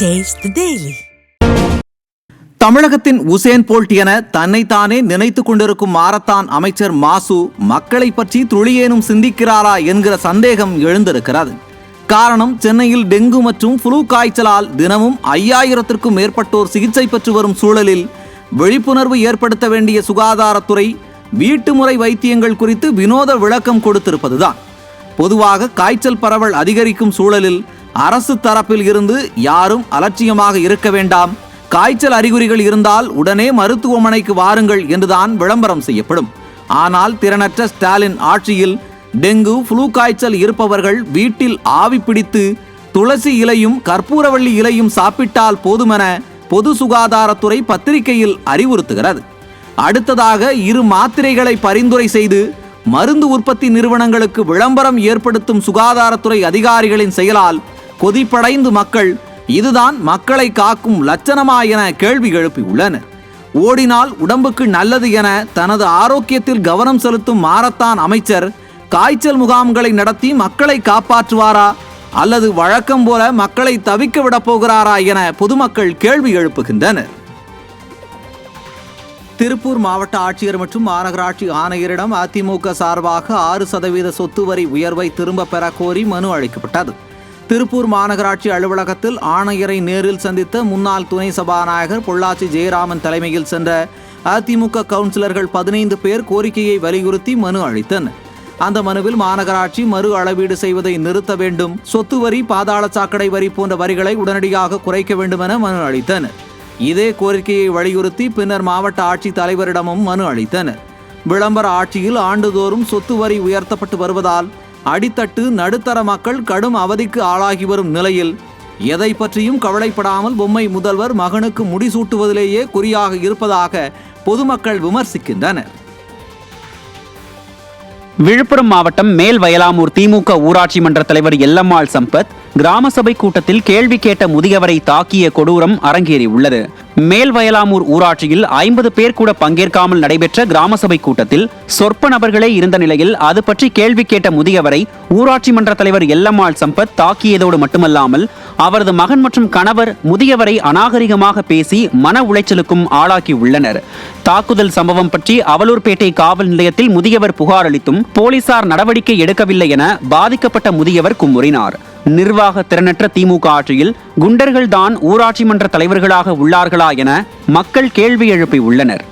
Taste the Daily. தமிழகத்தின் Hussain bolt என தன்னைத்தானே நினைத்துக் கொண்டிருக்கும் மாரத்தான் அமைச்சர் மாசு மக்களை பற்றி துளியேனும் சிந்திக்கிறாரா என்கிற சந்தேகம் எழுந்திருக்கிறது. காரணம், சென்னையில் டெங்கு மற்றும் ஃப்ளூ காய்ச்சலால் தினமும் 5000த்திற்கும் மேற்பட்டோர் சிகிச்சை பெற்று வரும் சூழலில் விழிப்புணர்வு ஏற்படுத்த வேண்டிய சுகாதாரத்துறை வீட்டு முறை வைத்தியங்கள் குறித்து வினோத விளக்கம் கொடுத்திருப்பதுதான். பொதுவாக காய்ச்சல் பரவல் அதிகரிக்கும் சூழலில் அரசு தரப்பில் இருந்து யாரும் அலட்சியமாக இருக்க வேண்டாம், காய்ச்சல் அறிகுறிகள் இருந்தால் உடனே மருத்துவமனைக்கு வாருங்கள் என்றுதான் விளம்பரம் செய்யப்படும். ஆனால் திறனற்ற ஸ்டாலின் ஆட்சியில் டெங்கு ஃப்ளூ காய்ச்சல் இருப்பவர்கள் வீட்டில் ஆவி பிடித்து துளசி இலையும் கற்பூரவள்ளி இலையும் சாப்பிட்டால் போதுமென பொது சுகாதாரத்துறை பத்திரிகையில் அறிவுறுத்துகிறது. அடுத்ததாக 2 மாத்திரைகளை பரிந்துரை செய்து மருந்து உற்பத்தி நிறுவனங்களுக்கு விளம்பரம் ஏற்படுத்தும் சுகாதாரத்துறை அதிகாரிகளின் செயலால் கொதிப்படைந்து மக்கள் இதுதான் மக்களை காக்கும் லட்சணமா என கேள்வி எழுப்பியுள்ளனர். ஓடினால் உடம்புக்கு நல்லது என தனது ஆரோக்கியத்தில் கவனம் செலுத்தும் மாரத்தான் அமைச்சர் காய்ச்சல் முகாம்களை நடத்தி மக்களை காப்பாற்றுவாரா அல்லது வழக்கம் போல மக்களை தவிக்க விடப் போகிறாரா என பொதுமக்கள் கேள்வி எழுப்புகின்றனர். திருப்பூர் மாவட்ட ஆட்சியர் மற்றும் மாநகராட்சி ஆணையரிடம் அதிமுக சார்பாக 6% சொத்து வரி உயர்வை திரும்ப பெற கோரி மனு அளிக்கப்பட்டது. திருப்பூர் மாநகராட்சி அலுவலகத்தில் ஆணையரை நேரில் சந்தித்த முன்னாள் துணை சபாநாயகர் பொள்ளாச்சி ஜெயராமன் தலைமையில் சென்ற அதிமுக கவுன்சிலர்கள் 15 பேர் கோரிக்கையை வலியுறுத்தி மனு அளித்தனர். அந்த மனுவில் மாநகராட்சி மறு அளவீடு செய்வதை நிறுத்த வேண்டும், சொத்து வரி, பாதாள சாக்கடை வரி போன்ற வரிகளை உடனடியாக குறைக்க வேண்டும் என மனு அளித்தனர். இதே கோரிக்கையை வலியுறுத்தி பின்னர் மாவட்ட ஆட்சித் தலைவரிடமும் மனு அளித்தனர். விளம்பர ஆட்சியில் ஆண்டுதோறும் சொத்து வரி உயர்த்தப்பட்டு வருவதால் அடித்தட்டு நடுத்தர மக்கள் கடும் அவதிக்கு ஆளாகி வரும் நிலையில் எதை பற்றியும் கவலைப்படாமல் பொம்மை முதல்வர் மகனுக்கு முடிசூட்டுவதிலேயே குறியாக இருப்பதாக பொதுமக்கள் விமர்சிக்கின்றனர். விழுப்புரம் மாவட்டம் மேல் வயலாமூர் திமுக ஊராட்சி மன்ற தலைவர் எல்லம்மாள் சம்பத் கிராம சபை கூட்டத்தில் கேள்வி கேட்ட முதியவரை தாக்கிய கொடூரம் அரங்கேறியுள்ளது. மேல் வயலாமூர் ஊராட்சியில் 50 பேர் கூட பங்கேற்காமல் நடைபெற்ற கிராம சபை கூட்டத்தில் சொற்ப நபர்களே இருந்த நிலையில் அது பற்றி கேள்வி கேட்ட முதியவரை ஊராட்சி மன்ற தலைவர் எல்லம்மாள் சம்பத் தாக்கியதோடு மட்டுமல்லாமல் அவரது மகன் மற்றும் கணவர் முதியவரை அநாகரிகமாக பேசி மன உளைச்சலுக்கும் ஆளாக்கி உள்ளனர். தாக்குதல் சம்பவம் பற்றி அவலூர்பேட்டை காவல் நிலையத்தில் முதியவர் புகார் அளித்தும் போலீசார் நடவடிக்கை எடுக்கவில்லை என பாதிக்கப்பட்ட முதியவர் குமுறினார். நிர்வாக திறனற்ற திமுக ஆட்சியில் குண்டர்கள் தான் ஊராட்சி மன்ற தலைவர்களாக உள்ளார்களா என மக்கள் கேள்வி எழுப்பியுள்ளனர்.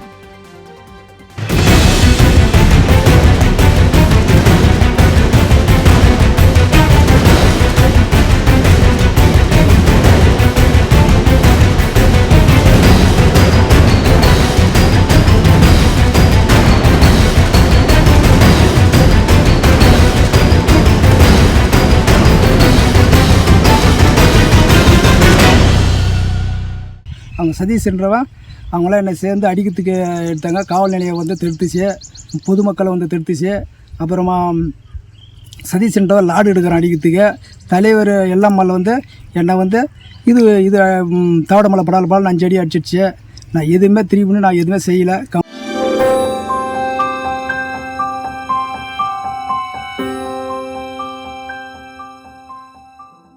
அவங்க சதீஷ்ன்றவன் அவங்களாம் என்னை சேர்ந்து அடிக்கிறதுக்கு எடுத்தாங்க. காவல் நிலையம் வந்து தடுத்துச்சு, பொதுமக்களை வந்து தடுத்துச்சு. அப்புறமா சதீஷ்ன்றவன் லாடு எடுக்கிறான் அடிக்கிறதுக்கு. தலைவர் எல்லம்மாள் வந்து என்னை வந்து இது தவடமலை படால் 5 அடி அடிச்சிடுச்சு. நான் எதுவுமே திரும்பின்னு நான் எதுவுமே செய்யலை.